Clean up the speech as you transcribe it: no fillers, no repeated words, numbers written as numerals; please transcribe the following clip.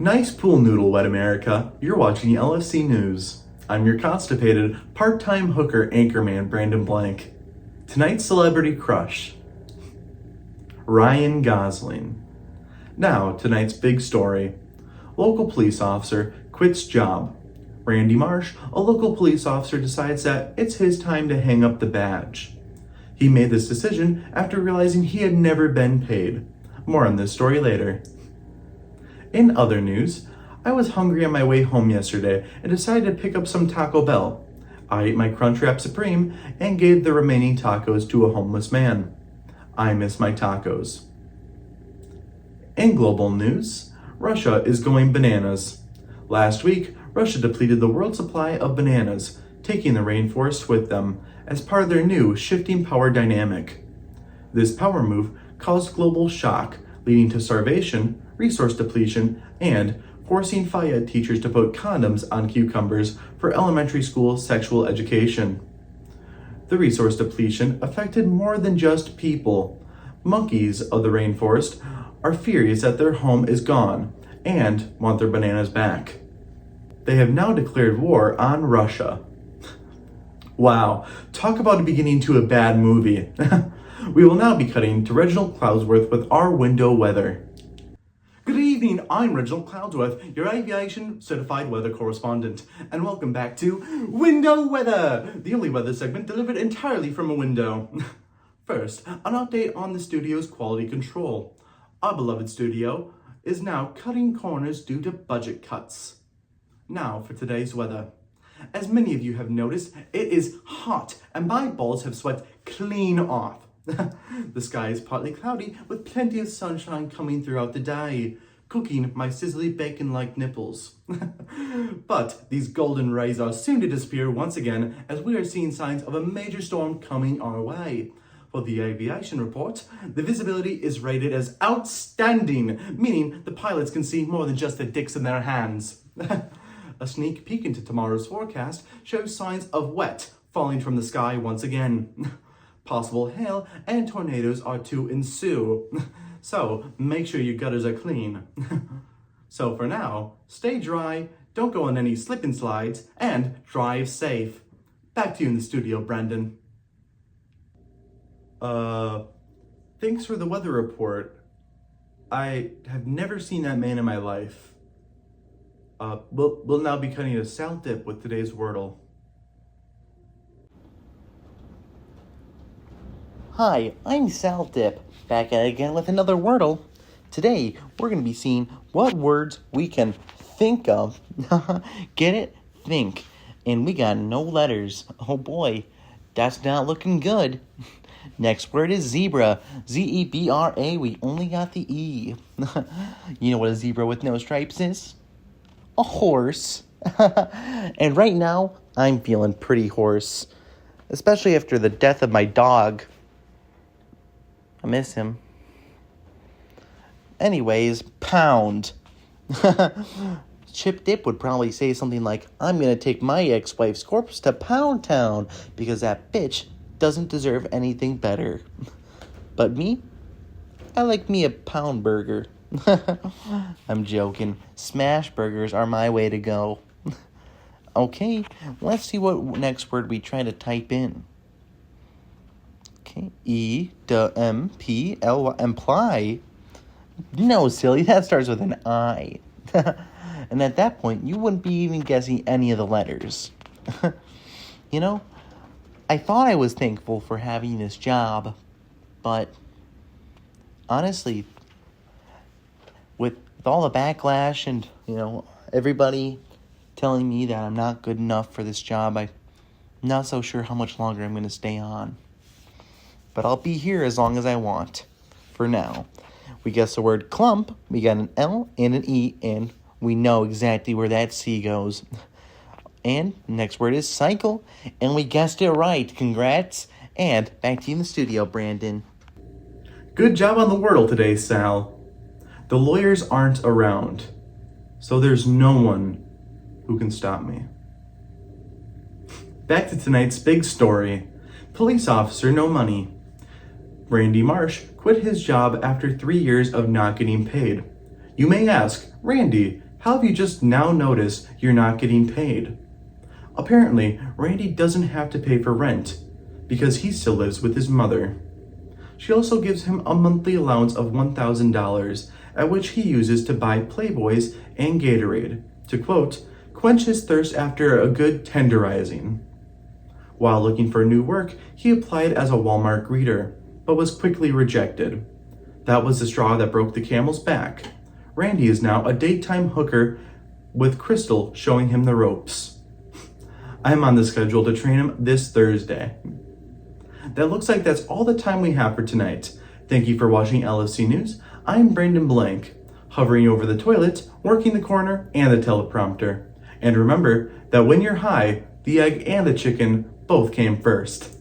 Nice pool noodle, wet America. You're watching LFC News. I'm your constipated, part-time hooker anchorman, Brandon Blank. Tonight's celebrity crush, Ryan Gosling. Now, tonight's big story. Local police officer quits job. Randy Marsh, a local police officer, decides that it's his time to hang up the badge. He made this decision after realizing he had never been paid. More on this story later. In other news, I was hungry on my way home yesterday and decided to pick up some Taco Bell. I ate my Crunchwrap Supreme and gave the remaining tacos to a homeless man. I miss my tacos. In global news, Russia is going bananas. Last week, Russia depleted the world supply of bananas, taking the rainforests with them as part of their new shifting power dynamic. This power move caused global shock, leading to starvation, resource depletion, and forcing Phys Ed teachers to put condoms on cucumbers for elementary school sexual education. The resource depletion affected more than just people. Monkeys of the rainforest are furious that their home is gone and want their bananas back. They have now declared war on Russia. Wow, talk about a beginning to a bad movie. We will now be cutting to Reginald Cloudsworth with our window weather. Good evening, I'm Reginald Cloudsworth, your aviation certified weather correspondent, and welcome back to Window Weather, the only weather segment delivered entirely from a window. First, an update on the studio's quality control. Our beloved studio is now cutting corners due to budget cuts. Now for today's weather. As many of you have noticed, it is hot and my balls have sweat clean off. The sky is partly cloudy with plenty of sunshine coming throughout the day, cooking my sizzly bacon-like nipples. But these golden rays are soon to disappear once again as we are seeing signs of a major storm coming our way. For the aviation report, the visibility is rated as outstanding, meaning the pilots can see more than just the dicks in their hands. A sneak peek into tomorrow's forecast shows signs of wet falling from the sky once again. Possible hail and tornadoes are to ensue, so make sure your gutters are clean. So for now, stay dry, don't go on any slip and slides, and drive safe. Back to you in the studio, Brendan. Thanks for the weather report. I have never seen that man in my life. We'll now be cutting a salt dip with today's Wordle. Hi, I'm Sal Dip, back at it again with another Wordle. Today, we're going to be seeing what words we can think of. Get it? Think. And we got no letters. Oh boy, that's not looking good. Next word is zebra. Z-E-B-R-A, we only got the E. You know what a zebra with no stripes is? A horse. And right now, I'm feeling pretty hoarse. Especially after the death of my dog. I miss him. Anyways, pound. Chip Dip would probably say something like, I'm going to take my ex-wife's corpse to Pound Town because that bitch doesn't deserve anything better. But me? I like me a pound burger. I'm joking. Smash burgers are my way to go. Okay, let's see what next word we try to type in. Okay, E-D-M-P-L-Y, imply? No, silly, that starts with an I. And at that point, you wouldn't be even guessing any of the letters. You know, I thought I was thankful for having this job, but honestly, with all the backlash and, everybody telling me that I'm not good enough for this job, I'm not so sure how much longer I'm going to stay on. But I'll be here as long as I want. For now. We guessed the word clump. We got an L and an E, and we know exactly where that C goes. And next word is cycle, and we guessed it right. Congrats. And back to you in the studio, Brandon. Good job on the Wordle today, Sal. The lawyers aren't around, so there's no one who can stop me. Back to tonight's big story. Police officer, no money. Randy Marsh quit his job after 3 years of not getting paid. You may ask, Randy, How have you just now noticed you're not getting paid? Apparently, Randy doesn't have to pay for rent because he still lives with his mother. She also gives him a monthly allowance of $1,000, at which he uses to buy Playboys and Gatorade, to quote, quench his thirst after a good tenderizing. While looking for new work, he applied as a Walmart greeter, but was quickly rejected. That was the straw that broke the camel's back. Randy is now a daytime hooker with Crystal showing him the ropes. I'm on the schedule to train him this Thursday. That looks like that's all the time we have for tonight. Thank you for watching LFC News. I'm Brandon Blank, hovering over the toilet, working the corner, and the teleprompter. And remember that when you're high, the egg and the chicken both came first.